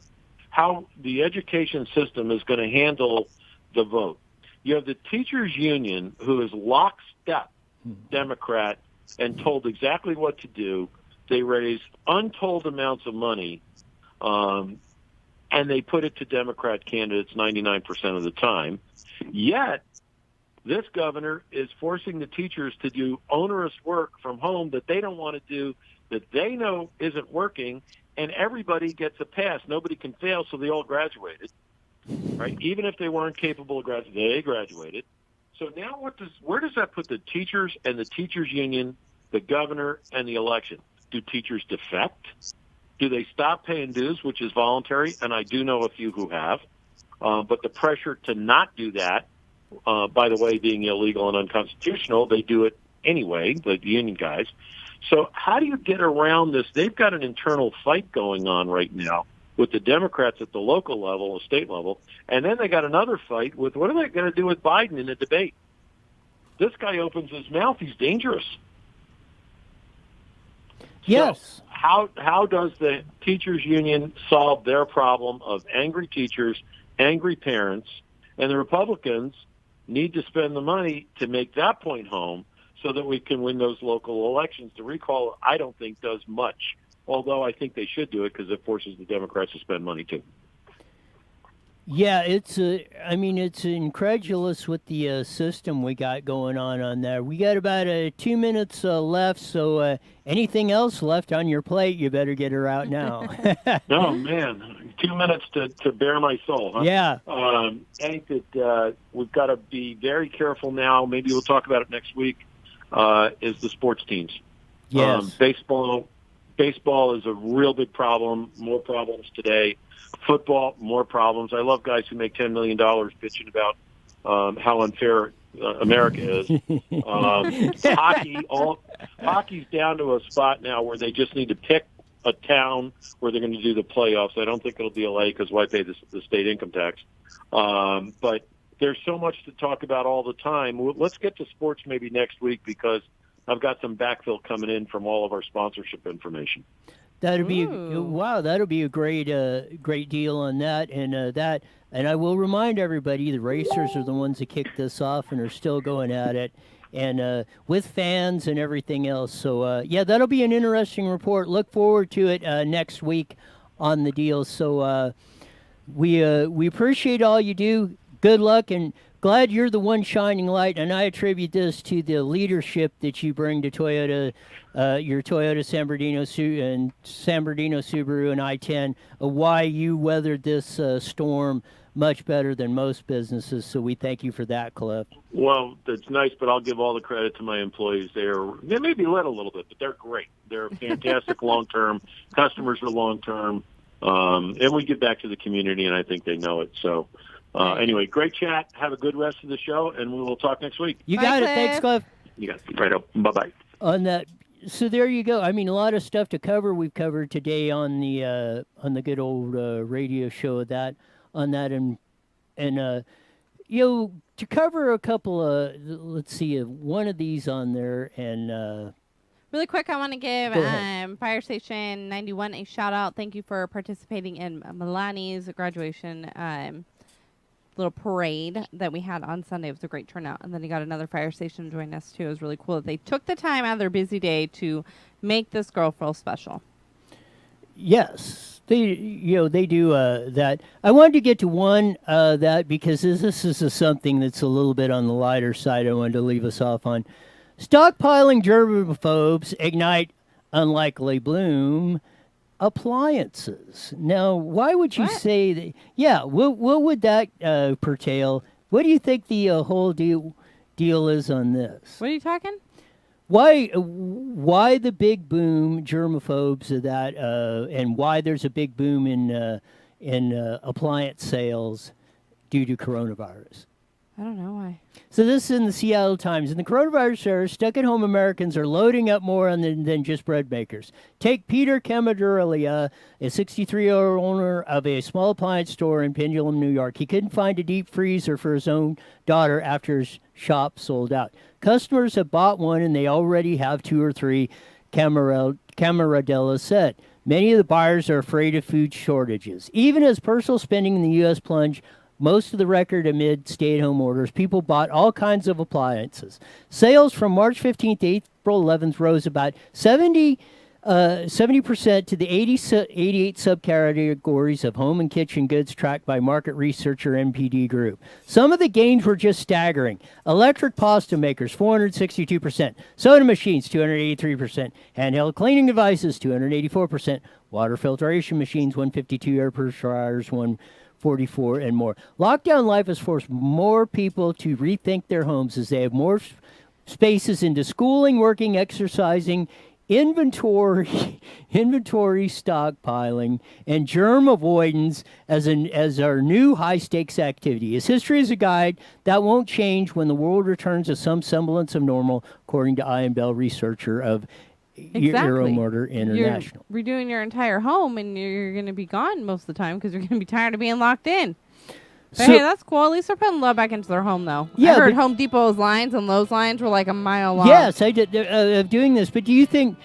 how the education system is going to handle the vote? You have the teachers union, who is lockstep Democrat and told exactly what to do. They raise untold amounts of money, and they put it to Democrat candidates 99% of the time. Yet, this governor is forcing the teachers to do onerous work from home that they don't want to do, that they know isn't working, and everybody gets a pass. Nobody can fail, so they all graduated, right? Even if they weren't capable of graduating, they graduated. So now where does that put the teachers and the teachers union, the governor, and the election? Do teachers defect? Do they stop paying dues, which is voluntary? And I do know a few who have. But the pressure to not do that, by the way, being illegal and unconstitutional, they do it anyway, the union guys. So how do you get around this? They've got an internal fight going on right now with the Democrats at the local level, the state level, and then they got another fight with what are they going to do with Biden in the debate? This guy opens his mouth; he's dangerous. Yes. So how does the teachers union solve their problem of angry teachers, angry parents, and the Republicans need to spend the money to make that point home so that we can win those local elections? The recall, I don't think, does much. Although I think they should do it because it forces the Democrats to spend money too. Yeah, it's incredulous with the system we got going on there. We got about 2 minutes left, so anything else left on your plate, you better get her out now. Oh, man, 2 minutes to bare my soul, huh? Yeah. I think that we've got to be very careful now. Maybe we'll talk about it next week, is the sports teams. Yes. Baseball is a real big problem, more problems today. Football, more problems. I love guys who make $10 million bitching about how unfair America is. Hockey's down to a spot now where they just need to pick a town where they're going to do the playoffs. I don't think it'll be LA because why pay the state income tax? But there's so much to talk about all the time. Let's get to sports maybe next week because I've got some backfill coming in from all of our sponsorship information. That'll be wow. That'll be a great deal on that, and I will remind everybody the racers are the ones that kicked this off and are still going at it, and with fans and everything else. So yeah, that'll be an interesting report. Look forward to it next week on the deal. So we appreciate all you do. Good luck, and glad you're the one shining light. And I attribute this to the leadership that you bring to Toyota. Your Toyota San Bernardino Subaru and I-10, why you weathered this storm much better than most businesses. So we thank you for that, Cliff. Well, that's nice, but I'll give all the credit to my employees. They may be led a little bit, but they're great. They're fantastic long-term. Customers are long-term. And we give back to the community, and I think they know it. So anyway, great chat. Have a good rest of the show, and we will talk next week. You got it. Thanks, Cliff. You got it. Right up. Bye-bye. On that. So there you go. I mean, a lot of stuff to cover. We've covered today on the good old radio show and to cover a couple of, let's see, one of these on there and. Really quick, I want to give Fire Station 91 a shout out. Thank you for participating in Milani's graduation little parade that we had on Sunday. It was a great turnout. And then you got another fire station join us too. It was really cool that they took the time out of their busy day to make this girl feel special. Yes, they do that. I wanted to get to one that because this is something that's a little bit on the lighter side. I wanted to leave us off on. Stockpiling germaphobes ignite unlikely bloom appliances. Now, why would you say that? Yeah, what would that pertail? What do you think the whole deal is on this? What are you talking? Why the big boom, germaphobes of that, and why there's a big boom in appliance sales due to coronavirus? I don't know why. So this is in the Seattle Times. In the coronavirus era, stuck-at-home Americans are loading up more than just bread makers. Take Peter Camadurlia, a 63-year-old owner of a small appliance store in Pendulum, New York. He couldn't find a deep freezer for his own daughter after his shop sold out. Customers have bought one, and they already have 2 or 3, Camaradella said. Many of the buyers are afraid of food shortages. Even as personal spending in the U.S. plunged most of the record amid stay-at-home orders, people bought all kinds of appliances. Sales from March 15th to April 11th rose about 70% to the 88 subcategories of home and kitchen goods tracked by market researcher NPD Group. Some of the gains were just staggering. Electric pasta makers, 462%. Soda machines, 283%. Handheld cleaning devices, 284%. Water filtration machines, 152. Air purifiers, 144, and more. Lockdown life has forced more people to rethink their homes as they have more spaces into schooling, working, exercising, inventory stockpiling, and germ avoidance as our new high-stakes activity. As history is a guide, that won't change when the world returns to some semblance of normal, according to Ian Bell, researcher of Euromotor International. You're redoing your entire home, and you're going to be gone most of the time because you're going to be tired of being locked in. But hey, that's cool. At least they're putting love back into their home, though. Yeah, I heard Home Depot's lines and Lowe's lines were like a mile long. Yes, I did of doing this. But do you think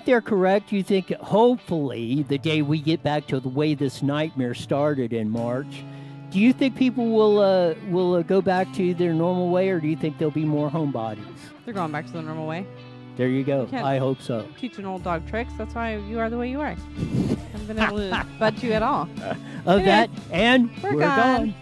they're correct? Do you think hopefully the day we get back to the way this nightmare started in March, do you think people will go back to their normal way, or do you think there'll be more homebodies? They're going back to the normal way. There you go. I hope so. Teach an old dog tricks. That's why you are the way you are. I haven't been able to bud you at all. Of that, and we're gone.